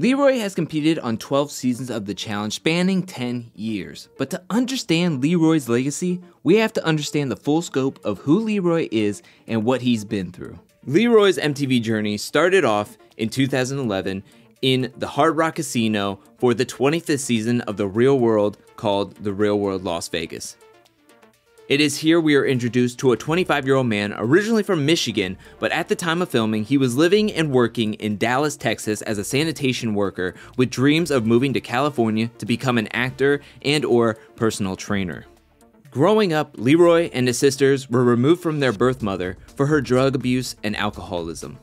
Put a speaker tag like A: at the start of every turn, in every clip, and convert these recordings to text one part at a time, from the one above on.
A: Leroy has competed on 12 seasons of the challenge spanning 10 years. But to understand Leroy's legacy, we have to understand the full scope of who Leroy is and what he's been through. Leroy's MTV journey started off in 2011 in the Hard Rock Casino for the 25th season of The Real World called The Real World Las Vegas. It is here we are introduced to a 25-year-old man originally from Michigan, but at the time of filming, he was living and working in Dallas, Texas as a sanitation worker with dreams of moving to California to become an actor and/or personal trainer. Growing up, Leroy and his sisters were removed from their birth mother for her drug abuse and alcoholism.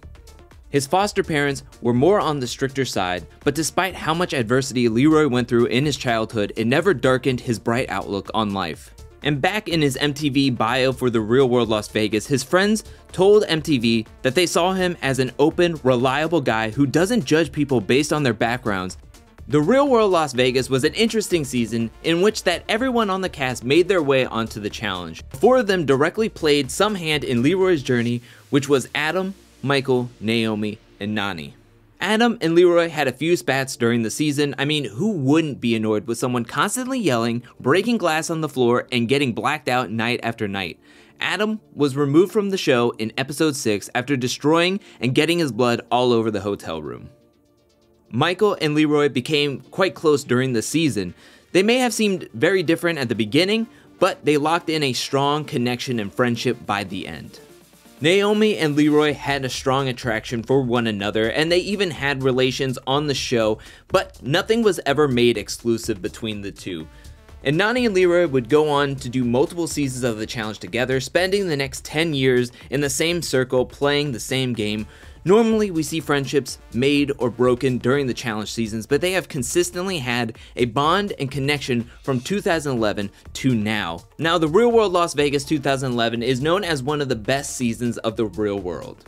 A: His foster parents were more on the stricter side, but despite how much adversity Leroy went through in his childhood, it never darkened his bright outlook on life. And back in his MTV bio for The Real World Las Vegas, his friends told MTV that they saw him as an open, reliable guy who doesn't judge people based on their backgrounds. The Real World Las Vegas was an interesting season in which that everyone on the cast made their way onto the challenge. 4 of them directly played some hand in Leroy's journey, which was Adam, Michael, Naomi, and Nany. Adam and Leroy had a few spats during the season. I mean, who wouldn't be annoyed with someone constantly yelling, breaking glass on the floor, and getting blacked out night after night? Adam was removed from the show in episode 6 after destroying and getting his blood all over the hotel room. Michael and Leroy became quite close during the season. They may have seemed very different at the beginning, but they locked in a strong connection and friendship by the end. Naomi and Leroy had a strong attraction for one another, and they even had relations on the show, but nothing was ever made exclusive between the two. And Nany and Leroy would go on to do multiple seasons of the challenge together, spending the next 10 years in the same circle playing the same game. Normally we see friendships made or broken during the challenge seasons, but they have consistently had a bond and connection from 2011 to now. Now, The Real World Las Vegas 2011 is known as one of the best seasons of The Real World.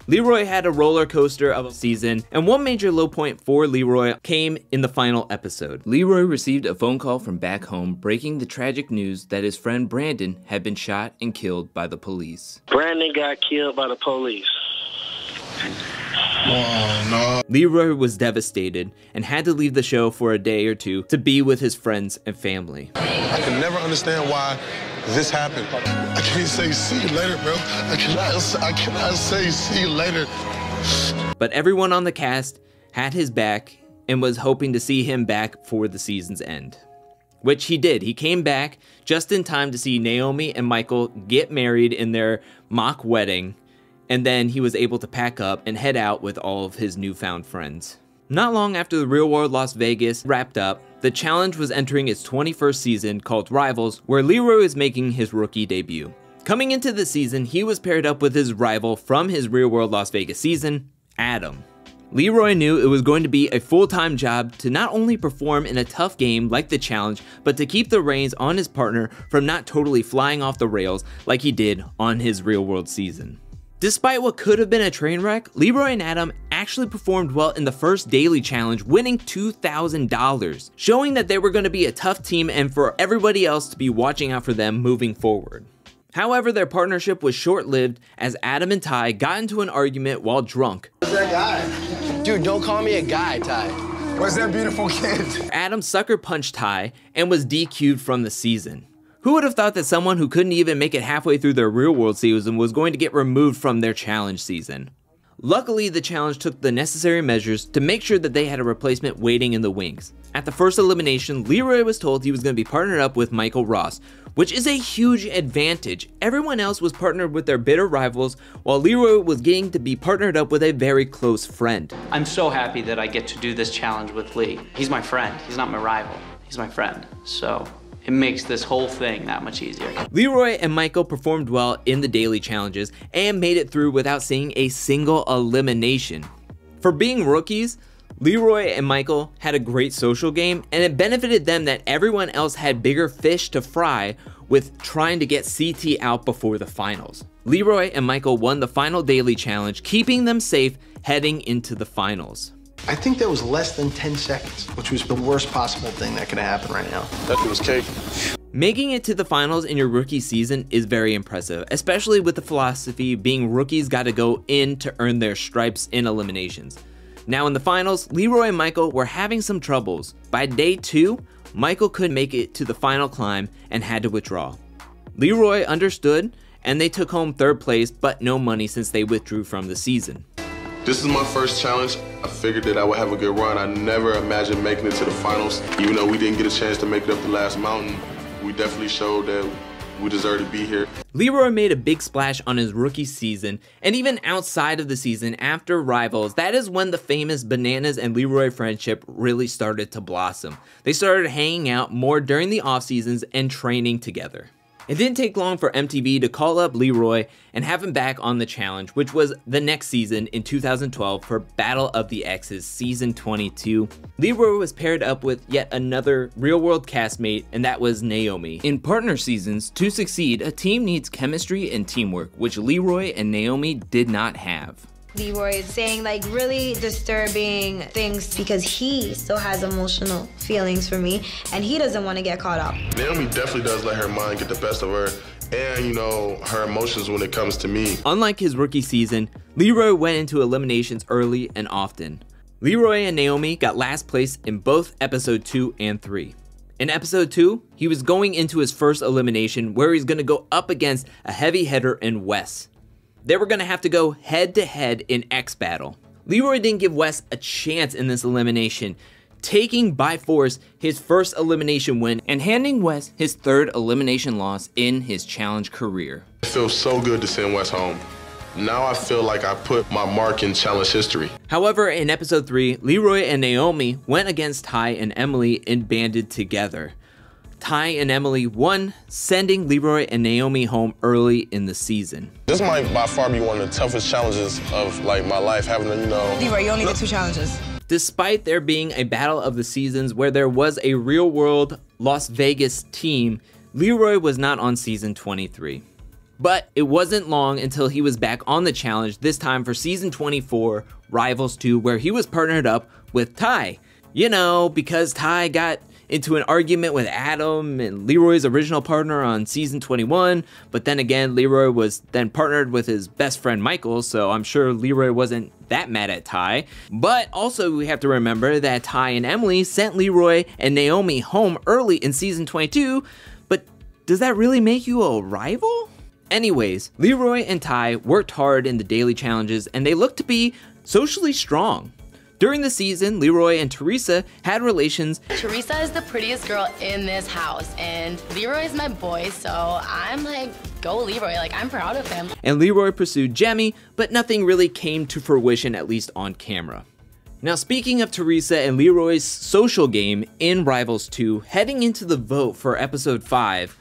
A: Leroy had a roller coaster of a season, and one major low point for Leroy came in the final episode. Leroy received a phone call from back home breaking the tragic news that his friend Brandon had been shot and killed by the police.
B: Brandon got killed by the police.
C: Oh, no.
A: Leroy was devastated and had to leave the show for a day or two to be with his friends and family.
C: I can never understand why this happened. I can't say see you later, bro. I cannot say see you later.
A: But everyone on the cast had his back and was hoping to see him back for the season's end. Which he did. He came back just in time to see Naomi and Michael get married in their mock wedding. And then he was able to pack up and head out with all of his newfound friends. Not long after The Real World Las Vegas wrapped up, the challenge was entering its 21st season called Rivals, where Leroy was making his rookie debut. Coming into the season, he was paired up with his rival from his Real World Las Vegas season, Adam. Leroy knew it was going to be a full-time job to not only perform in a tough game like the challenge, but to keep the reins on his partner from not totally flying off the rails like he did on his Real World season. Despite what could have been a train wreck, Leroy and Adam actually performed well in the first daily challenge, winning $2,000, showing that they were going to be a tough team and for everybody else to be watching out for them moving forward. However, their partnership was short-lived as Adam and Ty got into an argument while drunk.
D: Who's that guy? Dude, don't call me a guy, Ty.
C: Where's that beautiful kid?
A: Adam sucker punched Ty and was DQ'd from the season. Who would have thought that someone who couldn't even make it halfway through their Real World season was going to get removed from their challenge season? Luckily, the challenge took the necessary measures to make sure that they had a replacement waiting in the wings. At the first elimination, Leroy was told he was going to be partnered up with Michael Ross, which is a huge advantage. Everyone else was partnered with their bitter rivals, while Leroy was getting to be partnered up with a very close friend.
E: I'm so happy that I get to do this challenge with Lee. He's my friend. He's not my rival. He's my friend. So it makes this whole thing that much easier.
A: Leroy and Michael performed well in the daily challenges and made it through without seeing a single elimination. For being rookies, Leroy and Michael had a great social game, and it benefited them that everyone else had bigger fish to fry with trying to get CT out before the finals. Leroy and Michael won the final daily challenge, keeping them safe heading into the finals.
D: I think that was less than 10 seconds, which was the worst possible thing that could have happened right now.
C: That was cake.
A: Making it to the finals in your rookie season is very impressive, especially with the philosophy being rookies gotta go in to earn their stripes in eliminations. Now in the finals, Leroy and Michael were having some troubles. By day 2, Michael couldn't make it to the final climb and had to withdraw. Leroy understood, and they took home 3rd place, but no money since they withdrew from the season.
C: This is my first challenge. I figured that I would have a good run. I never imagined making it to the finals. Even though we didn't get a chance to make it up the last mountain, we definitely showed that we deserve to be here.
A: Leroy made a big splash on his rookie season, and even outside of the season after Rivals, that is when the famous Bananas and Leroy friendship really started to blossom. They started hanging out more during the off seasons and training together. It didn't take long for MTV to call up Leroy and have him back on the challenge, which was the next season in 2012 for Battle of the Exes season 22. Leroy was paired up with yet another real-world castmate, and that was Naomi. In partner seasons, to succeed, a team needs chemistry and teamwork, which Leroy and Naomi did not have.
F: Leroy is saying like really disturbing things because he still has emotional feelings for me and he doesn't want to get caught up.
C: Naomi definitely does let her mind get the best of her and, you know, her emotions when it comes to me.
A: Unlike his rookie season, Leroy went into eliminations early and often. Leroy and Naomi got last place in both episode 2 and 3. In episode 2, he was going into his first elimination where he's going to go up against a heavy hitter in Wes. They were going to have to go head-to-head in X Battle. Leroy didn't give Wes a chance in this elimination, taking by force his first elimination win and handing Wes his 3rd elimination loss in his challenge career.
C: It feels so good to send Wes home. Now I feel like I put my mark in challenge history.
A: However, in episode 3, Leroy and Naomi went against Ty and Emily and banded together. Ty and Emily won, sending Leroy and Naomi home early in the season.
C: This might by far be one of the toughest challenges of like my life, having to, you know...
F: Leroy, you only get 2 challenges.
A: Despite there being a battle of the seasons where there was a real-world Las Vegas team, Leroy was not on season 23. But it wasn't long until he was back on the challenge, this time for season 24, Rivals 2, where he was partnered up with Ty. You know, because Ty got into an argument with Adam and Leroy's original partner on season 21, but then again, Leroy was then partnered with his best friend Michael, so I'm sure Leroy wasn't that mad at Ty. But also we have to remember that Ty and Emily sent Leroy and Naomi home early in season 22, but does that really make you a rival? Anyways, Leroy and Ty worked hard in the daily challenges and they looked to be socially strong. During the season, Leroy and Teresa had relations.
G: Teresa is the prettiest girl in this house, and Leroy is my boy, so I'm like, go Leroy, like I'm proud of him.
A: And Leroy pursued Jemmy, but nothing really came to fruition, at least on camera. Now speaking of Teresa and Leroy's social game in Rivals 2, heading into the vote for episode 5,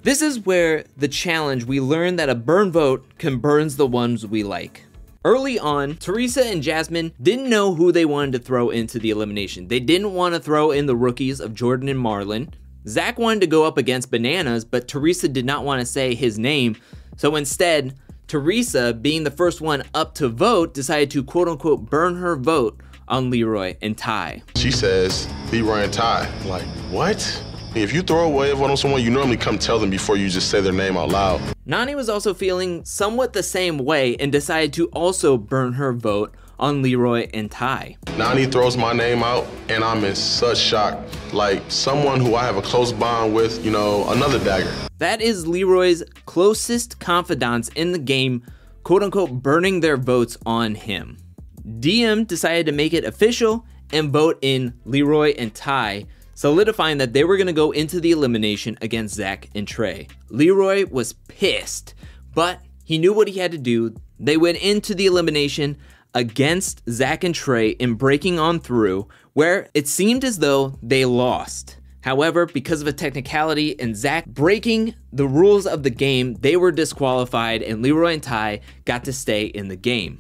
A: this is where the challenge we learned that a burn vote can burns the ones we like. Early on, Teresa and Jasmine didn't know who they wanted to throw into the elimination. They didn't want to throw in the rookies of Jordan and Marlon. Zach wanted to go up against Bananas, but Teresa did not want to say his name. So instead, Teresa, being the first one up to vote, decided to quote-unquote burn her vote on Leroy and Ty.
C: She says, Leroy and Ty. I'm like, what? If you throw away a vote on someone, you normally come tell them before you just say their name out loud.
A: Nani was also feeling somewhat the same way and decided to also burn her vote on Leroy and Ty.
C: Nani throws my name out and I'm in such shock. Like someone who I have a close bond with, you know, another dagger.
A: That is Leroy's closest confidants in the game, quote unquote, burning their votes on him. DM decided to make it official and vote in Leroy and Ty, solidifying that they were going to go into the elimination against Zach and Trey. Leroy was pissed, but he knew what he had to do. They went into the elimination against Zach and Trey in breaking on through, where it seemed as though they lost. However, because of a technicality and Zach breaking the rules of the game, they were disqualified and Leroy and Ty got to stay in the game.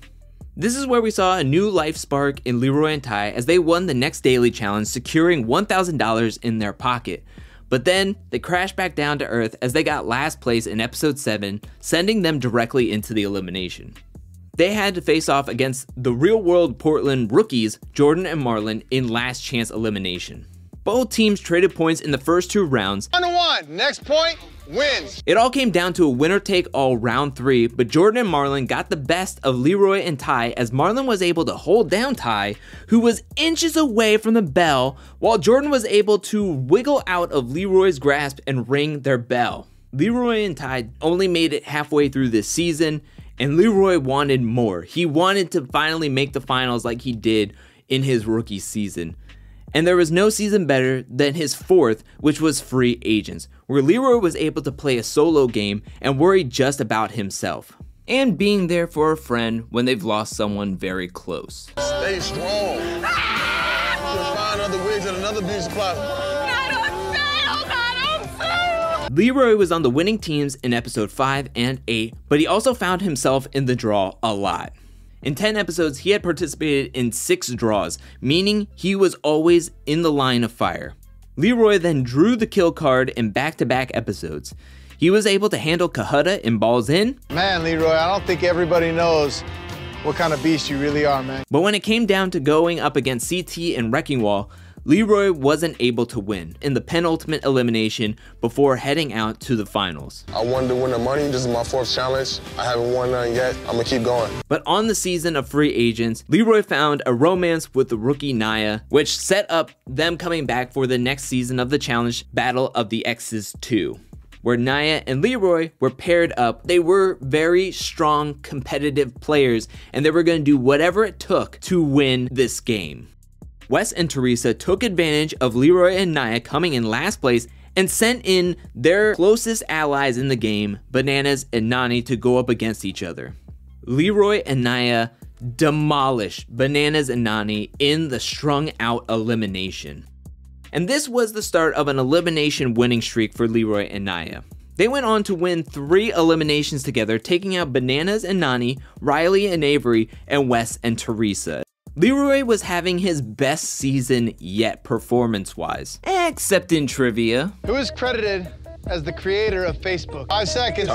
A: This is where we saw a new life spark in Leroy and Ty as they won the next daily challenge, securing $1,000 in their pocket. But then they crashed back down to earth as they got last place in episode 7, sending them directly into the elimination. They had to face off against the real-world Portland rookies, Jordan and Marlon, in last chance elimination. Both teams traded points in the first 2 rounds.
H: 1-1, next point, wins.
A: It all came down to a winner-take-all round 3, but Jordan and Marlon got the best of Leroy and Ty as Marlon was able to hold down Ty, who was inches away from the bell, while Jordan was able to wiggle out of Leroy's grasp and ring their bell. Leroy and Ty only made it halfway through this season, and Leroy wanted more. He wanted to finally make the finals like he did in his rookie season. And there was no season better than his 4th, which was Free Agents, where Leroy was able to play a solo game and worry just about himself. And being there for a friend when they've lost someone very close.
H: Stay strong. You'll find other wigs at another beauty supply.
A: Leroy was on the winning teams in episode 5 and 8, but he also found himself in the draw a lot. In 10 episodes, he had participated in 6 draws, meaning he was always in the line of fire. Leroy then drew the kill card in back-to-back episodes. He was able to handle Kahuta in Balls In.
I: Man, Leroy, I don't think everybody knows what kind of beast you really are, man.
A: But when it came down to going up against CT and Wrecking Wall, Leroy wasn't able to win in the penultimate elimination before heading out to the finals.
C: I wanted to win the money. This is my 4th challenge. I haven't won none yet. I'm gonna keep going.
A: But on the season of Free Agents, Leroy found a romance with the rookie Naya, which set up them coming back for the next season of the challenge, Battle of the X's 2. Where Naya and Leroy were paired up. They were very strong, competitive players, and they were going to do whatever it took to win this game. Wes and Teresa took advantage of Leroy and Naya coming in last place and sent in their closest allies in the game, Bananas and Nany, to go up against each other. Leroy and Naya demolished Bananas and Nany in the strung out elimination. And this was the start of an elimination winning streak for Leroy and Naya. They went on to win 3 eliminations together, taking out Bananas and Nany, Riley and Avery, and Wes and Teresa. Leroy was having his best season yet performance-wise, except in trivia.
I: Who is credited as the creator of Facebook? 5 seconds.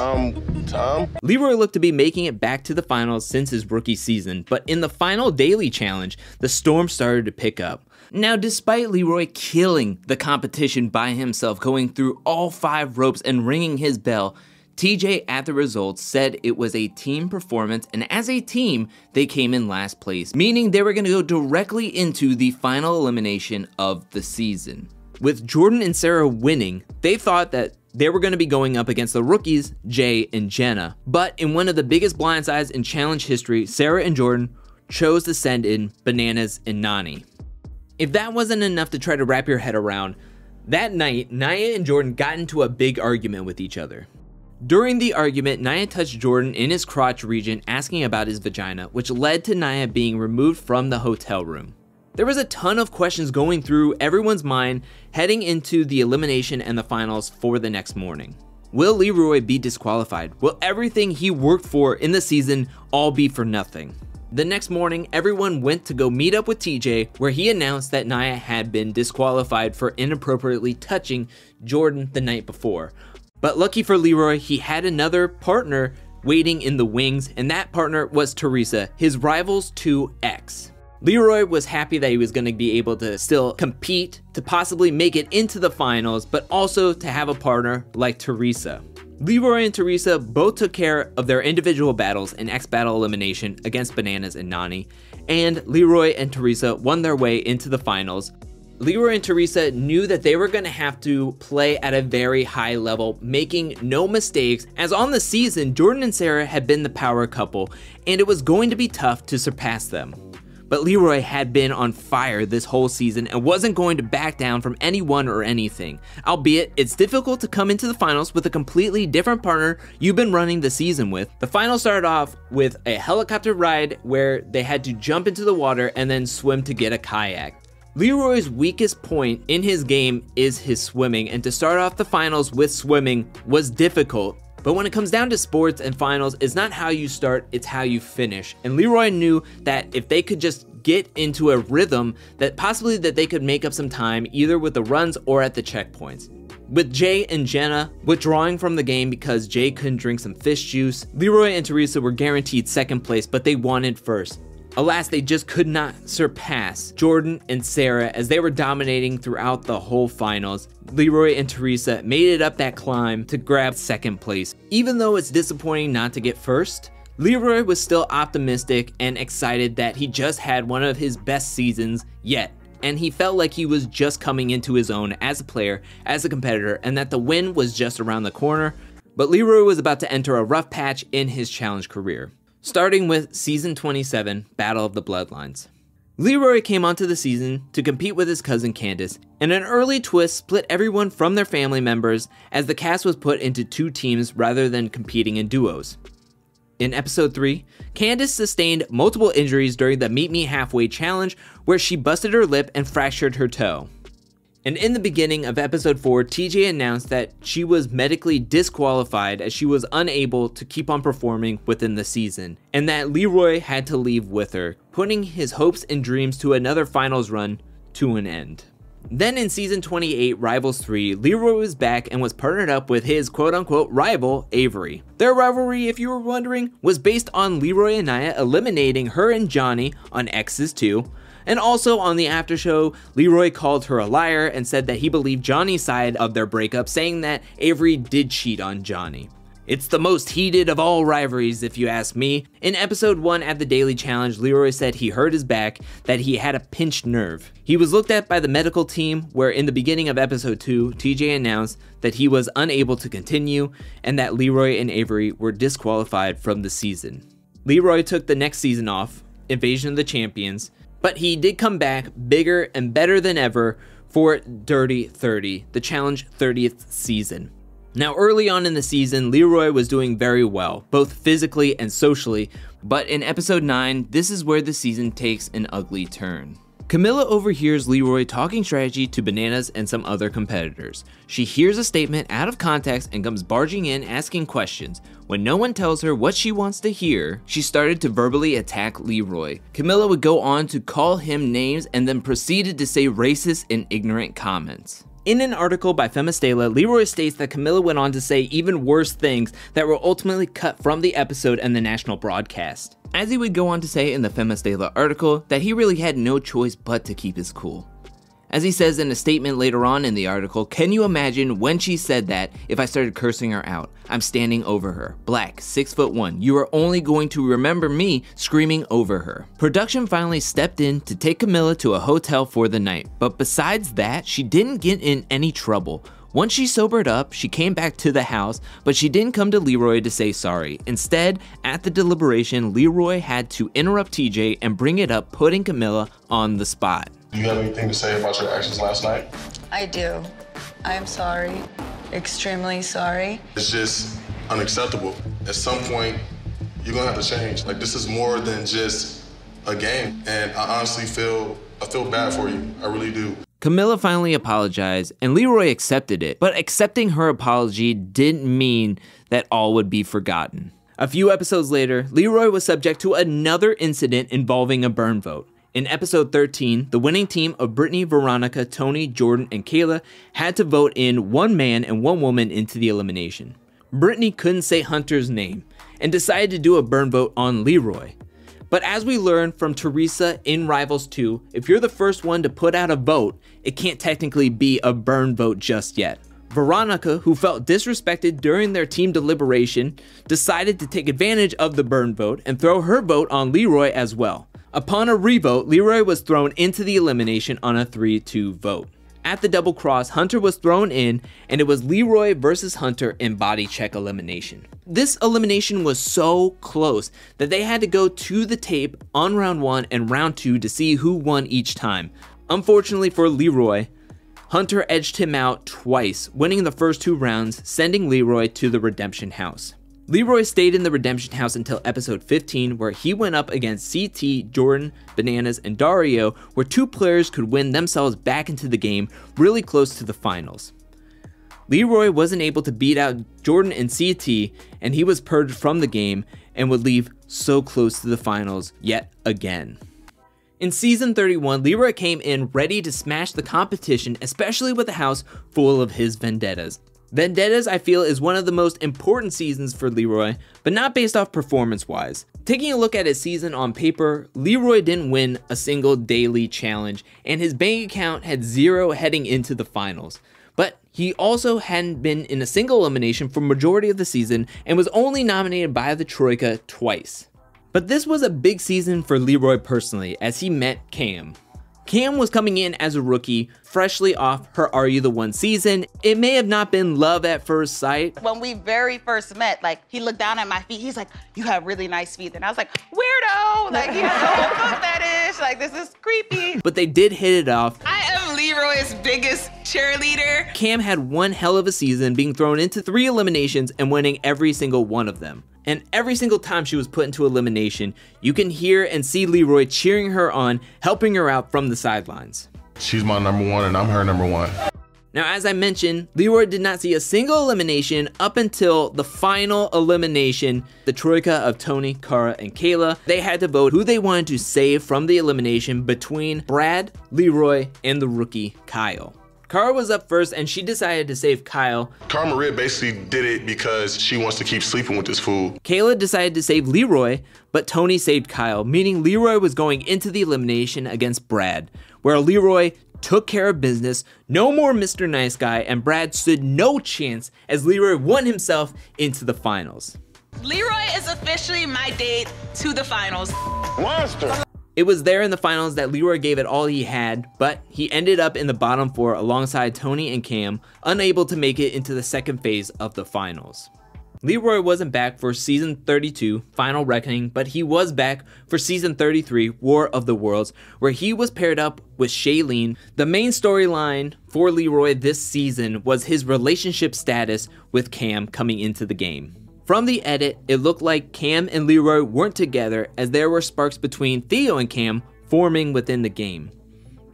C: Tom?
A: Leroy looked to be making it back to the finals since his rookie season, but in the final daily challenge, the storm started to pick up. Now, despite Leroy killing the competition by himself, going through all 5 ropes and ringing his bell, TJ at the results said it was a team performance, and as a team, they came in last place, meaning they were going to go directly into the final elimination of the season. With Jordan and Sarah winning, they thought that they were going to be going up against the rookies, Jay and Jenna. But in one of the biggest blindsides in challenge history, Sarah and Jordan chose to send in Bananas and Nany. If that wasn't enough to try to wrap your head around, that night, Naya and Jordan got into a big argument with each other. During the argument, Naya touched Jordan in his crotch region, asking about his vagina, which led to Naya being removed from the hotel room. There was a ton of questions going through everyone's mind heading into the elimination and the finals for the next morning. Will Leroy be disqualified? Will everything he worked for in the season all be for nothing? The next morning, everyone went to go meet up with TJ, where he announced that Naya had been disqualified for inappropriately touching Jordan the night before. But lucky for Leroy, he had another partner waiting in the wings, and that partner was Teresa, his rival's 2 ex. Leroy was happy that he was going to be able to still compete, to possibly make it into the finals, but also to have a partner like Teresa. Leroy and Teresa both took care of their individual battles in X Battle elimination against Bananas and Nany, and Leroy and Teresa won their way into the finals. Leroy and Teresa knew that they were going to have to play at a very high level, making no mistakes, as on the season, Jordan and Sarah had been the power couple, and it was going to be tough to surpass them. But Leroy had been on fire this whole season and wasn't going to back down from anyone or anything. Albeit, it's difficult to come into the finals with a completely different partner you've been running the season with. The finals started off with a helicopter ride where they had to jump into the water and then swim to get a kayak. Leroy's weakest point in his game is his swimming, and to start off the finals with swimming was difficult. But when it comes down to sports and finals, it's not how you start, it's how you finish. And Leroy knew that if they could just get into a rhythm, that possibly that they could make up some time either with the runs or at the checkpoints. With Jay and Jenna withdrawing from the game because Jay couldn't drink some fish juice, Leroy and Teresa were guaranteed second place, but they wanted first. Alas, they just could not surpass Jordan and Sarah as they were dominating throughout the whole finals. Leroy and Teresa made it up that climb to grab second place. Even though it's disappointing not to get first, Leroy was still optimistic and excited that he just had one of his best seasons yet. And he felt like he was just coming into his own as a player, as a competitor, and that the win was just around the corner. But Leroy was about to enter a rough patch in his challenge career. Starting with season 27, Battle of the Bloodlines. Leroy came onto the season to compete with his cousin Candace, and an early twist split everyone from their family members as the cast was put into two teams rather than competing in duos. In episode 3, Candace sustained multiple injuries during the Meet Me Halfway challenge where she busted her lip and fractured her toe. And in the beginning of episode 4, TJ announced that she was medically disqualified as she was unable to keep on performing within the season, and that Leroy had to leave with her, putting his hopes and dreams to another finals run to an end. Then in season 28, Rivals 3, Leroy was back and was partnered up with his quote-unquote rival, Avery. Their rivalry, if you were wondering, was based on Leroy and Nia eliminating her and Johnny on X's 2, and also on the after show, Leroy called her a liar and said that he believed Johnny's side of their breakup, saying that Avery did cheat on Johnny. It's the most heated of all rivalries if you ask me. In episode 1 at the Daily Challenge, Leroy said he hurt his back, that he had a pinched nerve. He was looked at by the medical team, where in the beginning of episode 2, TJ announced that he was unable to continue and that Leroy and Avery were disqualified from the season. Leroy took the next season off, Invasion of the Champions, but he did come back bigger and better than ever for Dirty 30, the challenge 30th season. Now early on in the season, Leroy was doing very well, both physically and socially, but in episode 9, this is where the season takes an ugly turn. Camilla overhears Leroy talking strategy to Bananas and some other competitors. She hears a statement out of context and comes barging in asking questions. When no one tells her what she wants to hear, she started to verbally attack Leroy. Camilla would go on to call him names and then proceeded to say racist and ignorant comments. In an article by Femistela, Leroy states that Camilla went on to say even worse things that were ultimately cut from the episode and the national broadcast. As he would go on to say in the Femistela article that he really had no choice but to keep his cool. As he says in a statement later on in the article, "Can you imagine when she said that if I started cursing her out? I'm standing over her. Black, 6'1". You are only going to remember me screaming over her." Production finally stepped in to take Camilla to a hotel for the night, but besides that, she didn't get in any trouble. Once she sobered up, she came back to the house, but she didn't come to Leroy to say sorry. Instead, at the deliberation, Leroy had to interrupt TJ and bring it up, putting Camilla on the spot.
C: Do you have anything to say about your actions last night?
J: I do. I'm sorry. Extremely sorry.
C: It's just unacceptable. At some point, you're gonna have to change. Like, this is more than just a game. And I honestly feel bad for you. I really do.
A: Camilla finally apologized, and Leroy accepted it, but accepting her apology didn't mean that all would be forgotten. A few episodes later, Leroy was subject to another incident involving a burn vote. In episode 13, the winning team of Brittany, Veronica, Tony, Jordan, and Kayla had to vote in one man and one woman into the elimination. Brittany couldn't say Hunter's name and decided to do a burn vote on Leroy. But as we learned from Teresa in Rivals 2, if you're the first one to put out a vote, it can't technically be a burn vote just yet. Veronica, who felt disrespected during their team deliberation, decided to take advantage of the burn vote and throw her vote on Leroy as well. Upon a revote, Leroy was thrown into the elimination on a 3-2 vote. At the double cross, Hunter was thrown in, and it was Leroy versus Hunter in body check elimination. This elimination was so close that they had to go to the tape on round 1 and round 2 to see who won each time. Unfortunately for Leroy, Hunter edged him out twice, winning the first 2 rounds, sending Leroy to the Redemption House. Leroy stayed in the Redemption House until episode 15, where he went up against CT, Jordan, Bananas, and Dario, where 2 players could win themselves back into the game really close to the finals. Leroy wasn't able to beat out Jordan and CT, and he was purged from the game and would leave so close to the finals yet again. In season 31, Leroy came in ready to smash the competition, especially with a house full of his vendettas. Vendettas, I feel, is one of the most important seasons for Leroy, but not based off performance-wise. Taking a look at his season on paper, Leroy didn't win a single daily challenge, and his bank account had 0 heading into the finals. But he also hadn't been in a single elimination for majority of the season and was only nominated by the Troika twice. But this was a big season for Leroy personally, as he met Cam. Cam was coming in as a rookie, freshly off her Are You the One season. It may have not been love at first sight.
K: When we very first met, like, he looked down at my feet. He's like, you have really nice feet. And I was like, weirdo. Like, he has a whole foot fetish. Like, this is creepy.
A: But they did hit it off.
K: I am Leroy's biggest cheerleader.
A: Cam had one hell of a season, being thrown into 3 eliminations and winning every single one of them. And every single time she was put into elimination, you can hear and see Leroy cheering her on, helping her out from the sidelines.
C: She's my #1 and I'm her #1.
A: Now, as I mentioned, Leroy did not see a single elimination up until the final elimination, the Troika of Tony, Cara, and Kayla. They had to vote who they wanted to save from the elimination between Brad, Leroy, and the rookie, Kyle. Cara was up first and she decided to save Kyle.
C: Kamroy basically did it because she wants to keep sleeping with this fool.
A: Kayla decided to save Leroy, but Tony saved Kyle, meaning Leroy was going into the elimination against Brad, where Leroy took care of business, no more Mr. Nice Guy, and Brad stood no chance as Leroy won himself into the finals.
K: Leroy is officially my date to the finals.
C: Monster!
A: It was there in the finals that Leroy gave it all he had, but he ended up in the bottom 4 alongside Tony and Cam, unable to make it into the second phase of the finals. Leroy wasn't back for season 32, Final Reckoning, but he was back for season 33, War of the Worlds, where he was paired up with Shailene. The main storyline for Leroy this season was his relationship status with Cam coming into the game. From the edit, it looked like Cam and Leroy weren't together, as there were sparks between Theo and Cam forming within the game.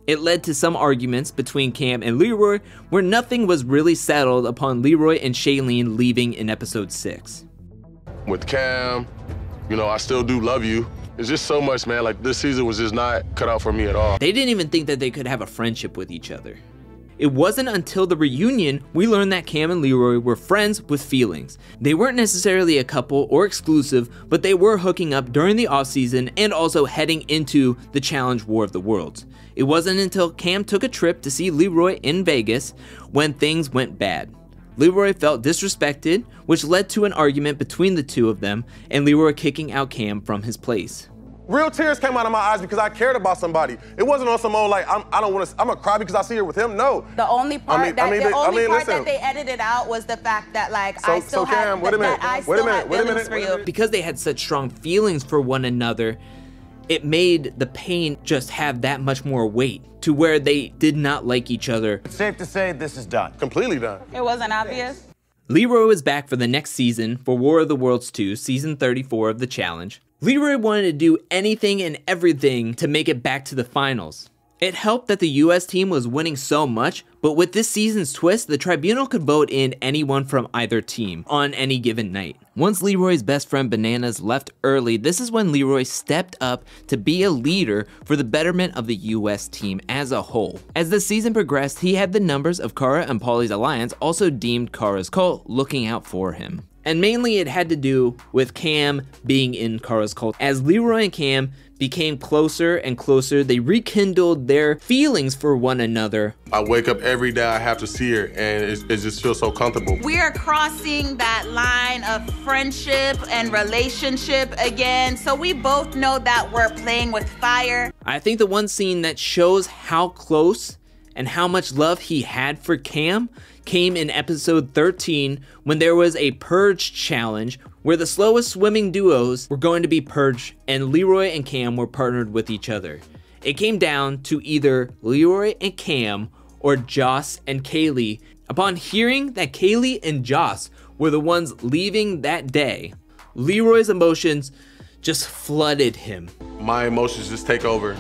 A: It led to some arguments between Cam and Leroy, where nothing was really settled upon Leroy and Shailene leaving in episode 6.
C: With Cam, you know, I still do love you. It's just so much, man. Like, this season was just not cut out for me at all.
A: They didn't even think that they could have a friendship with each other. It wasn't until the reunion we learned that Cam and Leroy were friends with feelings. They weren't necessarily a couple or exclusive, but they were hooking up during the offseason and also heading into the Challenge War of the Worlds. It wasn't until Cam took a trip to see Leroy in Vegas when things went bad. Leroy felt disrespected, which led to an argument between the two of them and Leroy kicking out Cam from his place.
H: Real tears came out of my eyes because I cared about somebody. It wasn't on some old like I'm gonna cry because I see her with him. No.
K: The only part that they edited out was the fact that like I still have feelings for you.
A: Because they had such strong feelings for one another, it made the pain just have that much more weight to where they did not like each other.
I: It's safe to say this is done.
H: Completely done.
K: It wasn't obvious.
A: Leroy was back for the next season for War of the Worlds 2, season 34 of the challenge. Leroy wanted to do anything and everything to make it back to the finals. It helped that the US team was winning so much, but with this season's twist, the tribunal could vote in anyone from either team on any given night. Once Leroy's best friend Bananas left early, this is when Leroy stepped up to be a leader for the betterment of the US team as a whole. As the season progressed, he had the numbers of Cara and Paulie's alliance also deemed Cara's cult looking out for him. And mainly it had to do with Cam being in Cara's cult. As Leroy and Cam became closer and closer, they rekindled their feelings for one another.
C: I wake up every day, I have to see her, and it just feels so comfortable.
K: We are crossing that line of friendship and relationship again, so we both know that we're playing with fire.
A: I think the one scene that shows how close and how much love he had for Cam came in episode 13 when there was a purge challenge where the slowest swimming duos were going to be purged and Leroy and Cam were partnered with each other. It came down to either Leroy and Cam or Joss and Kaylee. Upon hearing that Kaylee and Joss were the ones leaving that day, Leroy's emotions just flooded him.
C: My emotions just take over.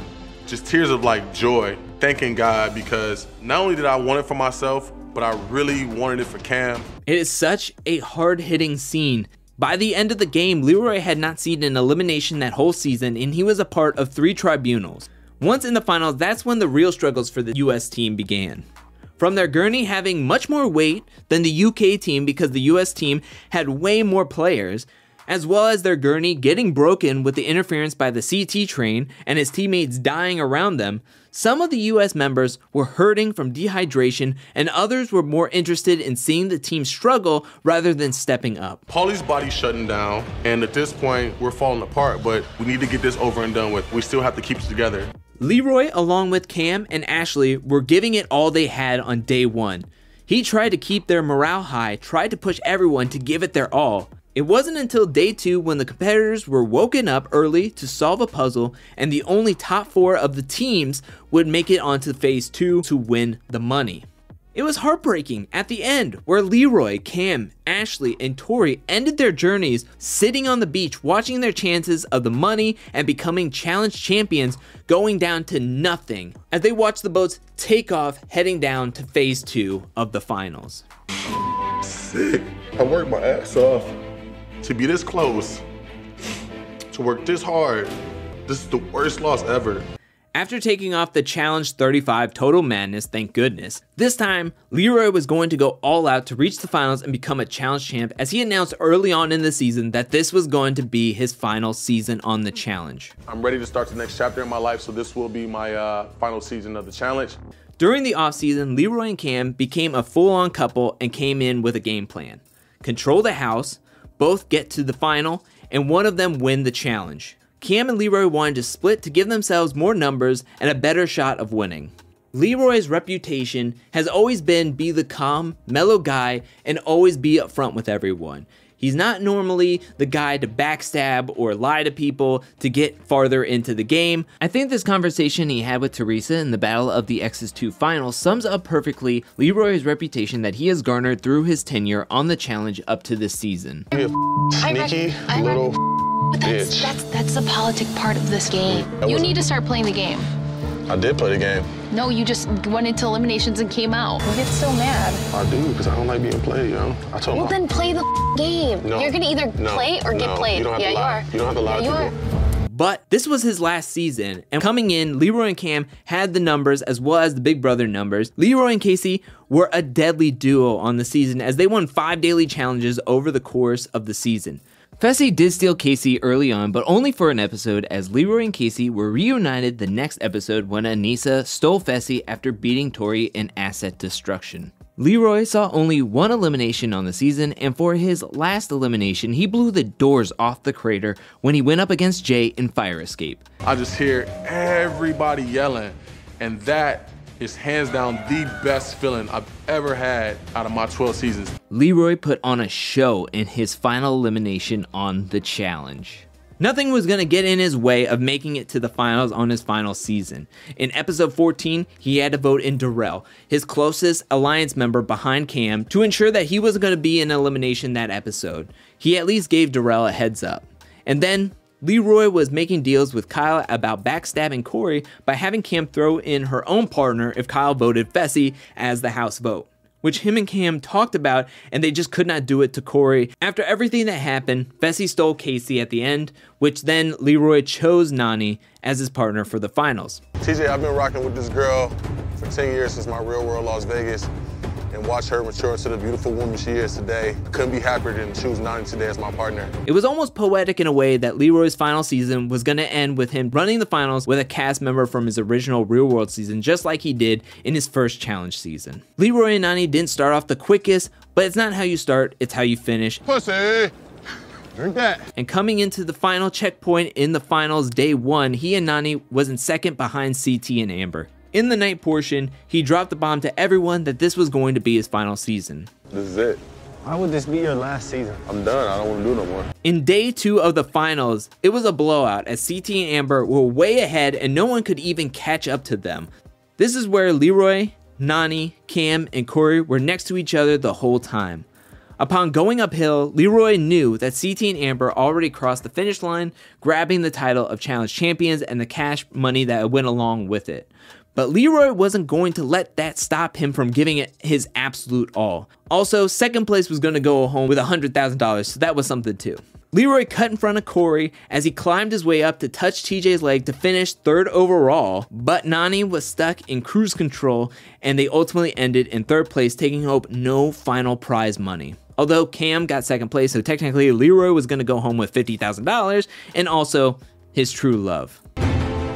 C: Just tears of like joy, thanking God, because not only did I want it for myself, but I really wanted it for Cam.
A: It is such a hard-hitting scene. By the end of the game, Leroy had not seen an elimination that whole season, and he was a part of 3 tribunals. Once in the finals, that's when the real struggles for the US team began. From their gurney having much more weight than the UK team because the US team had way more players, as well as their gurney getting broken with the interference by the CT train and his teammates dying around them, some of the US members were hurting from dehydration and others were more interested in seeing the team struggle rather than stepping up.
C: Paulie's body's shutting down, and at this point, we're falling apart, but we need to get this over and done with. We still have to keep it together.
A: Leroy, along with Cam and Ashley, were giving it all they had on day one. He tried to keep their morale high, tried to push everyone to give it their all. It wasn't until day 2 when the competitors were woken up early to solve a puzzle and the only top 4 of the teams would make it onto phase 2 to win the money. It was heartbreaking at the end where Leroy, Cam, Ashley, and Tori ended their journeys sitting on the beach watching their chances of the money and becoming challenge champions going down to nothing as they watched the boats take off heading down to phase 2 of the finals.
C: Sick. I worked my ass off to be this close, to work this hard. This is the worst loss ever.
A: After taking off the Challenge 35 Total Madness, thank goodness, this time Leroy was going to go all out to reach the finals and become a challenge champ, as he announced early on in the season that this was going to be his final season on the challenge.
C: I'm ready to start the next chapter in my life, so this will be my final season of the challenge.
A: During the offseason, Leroy and Cam became a full-on couple and came in with a game plan. Control the house, both get to the final, and one of them win the challenge. Cam and Leroy wanted to split to give themselves more numbers and a better shot of winning. Leroy's reputation has always been be the calm, mellow guy and always be upfront with everyone. He's not normally the guy to backstab or lie to people to get farther into the game. I think this conversation he had with Teresa in the Battle of the X's 2 finals sums up perfectly Leroy's reputation that he has garnered through his tenure on the challenge up to this season.
C: Sneaky little bitch.
G: That's the politic part of this game. You need to start playing the game.
C: I did play the game.
G: No, you just went into eliminations and came out. You get so mad.
C: I do, because I don't like being played, you know? I told
G: Well, then play the game.
C: No,
G: You're gonna either play or get played.
C: You don't have
G: yeah,
C: to lie.
G: you are.
C: You don't have to lie to people.
A: But this was his last season, and coming in, Leroy and Cam had the numbers as well as the Big Brother numbers. Leroy and Casey were a deadly duo on the season as they won 5 daily challenges over the course of the season. Fessy did steal Casey early on, but only for an episode, as Leroy and Casey were reunited the next episode when Anissa stole Fessy after beating Tori in asset destruction. Leroy saw only 1 elimination on the season, and for his last elimination, he blew the doors off the crater when he went up against Jay in Fire Escape.
C: I just hear everybody yelling, and that is hands down the best feeling I've ever had out of my 12 seasons.
A: Leroy put on a show in his final elimination on the challenge. Nothing was going to get in his way of making it to the finals on his final season. In episode 14, he had to vote in Darrell, his closest alliance member behind Cam, to ensure that he wasn't going to be in elimination that episode. He at least gave Darrell a heads up. And then Leroy was making deals with Kyle about backstabbing Corey by having Cam throw in her own partner if Kyle voted Fessy as the house vote, which him and Cam talked about, and they just could not do it to Corey. After everything that happened, Fessy stole Casey at the end, which then Leroy chose Nany as his partner for the finals.
C: TJ, I've been rocking with this girl for 10 years since my real world Las Vegas, and watch her mature into the beautiful woman she is today. I couldn't be happier than choose Nany today as my partner.
A: It was almost poetic in a way that Leroy's final season was going to end with him running the finals with a cast member from his original Real World season, just like he did in his first challenge season. Leroy and Nany didn't start off the quickest, but it's not how you start, it's how you finish.
C: Pussy! Drink that.
A: And coming into the final checkpoint in the finals day 1, he and Nany was in second behind CT and Amber. In the night portion, he dropped the bomb to everyone that this was going to be his final season.
C: This is it.
I: Why would this be your last season?
C: I'm done. I don't want to do no more.
A: In day 2 of the finals, it was a blowout as CT and Amber were way ahead and no one could even catch up to them. This is where Leroy, Nany, Cam, and Corey were next to each other the whole time. Upon going uphill, Leroy knew that CT and Amber already crossed the finish line, grabbing the title of Challenge Champions and the cash money that went along with it. But Leroy wasn't going to let that stop him from giving it his absolute all. Also, second place was going to go home with $100,000, so that was something too. Leroy cut in front of Corey as he climbed his way up to touch TJ's leg to finish 3rd overall, but Nani was stuck in cruise control and they ultimately ended in 3rd place, taking home no final prize money. Although Cam got 2nd place, so technically Leroy was going to go home with $50,000 and also his true love.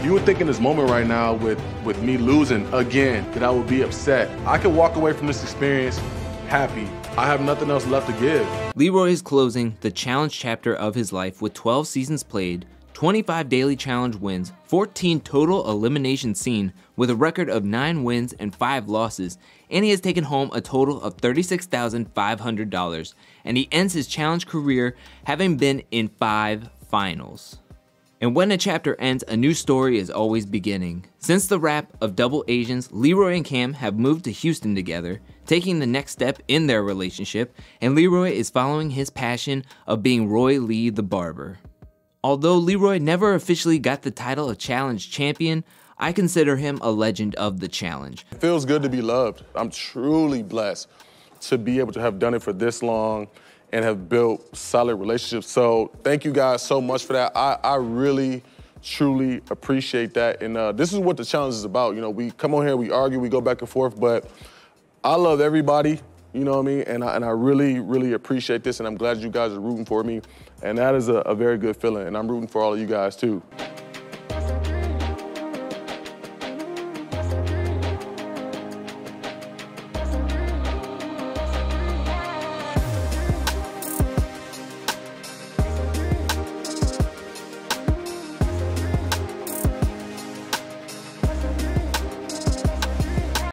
C: You would think in this moment right now with me losing again that I would be upset. I could walk away from this experience happy. I have nothing else left to give.
A: Leroy is closing the challenge chapter of his life with 12 seasons played, 25 daily challenge wins, 14 total eliminations seen with a record of 9 wins and 5 losses, and he has taken home a total of $36,500, and he ends his challenge career having been in 5 finals. And when a chapter ends, a new story is always beginning. Since the wrap of Double Asians, Leroy and Cam have moved to Houston together, taking the next step in their relationship, and Leroy is following his passion of being Roy Lee the Barber. Although Leroy never officially got the title of Challenge Champion, I consider him a legend of the challenge.
C: It feels good to be loved. I'm truly blessed to be able to have done it for this long and have built solid relationships. So thank you guys so much for that. I really, truly appreciate that. And this is what the challenge is about. You know, we come on here, we argue, we go back and forth, but I love everybody, you know what I mean? And I really, really appreciate this, and I'm glad you guys are rooting for me. And that is a very good feeling, and I'm rooting for all of you guys too.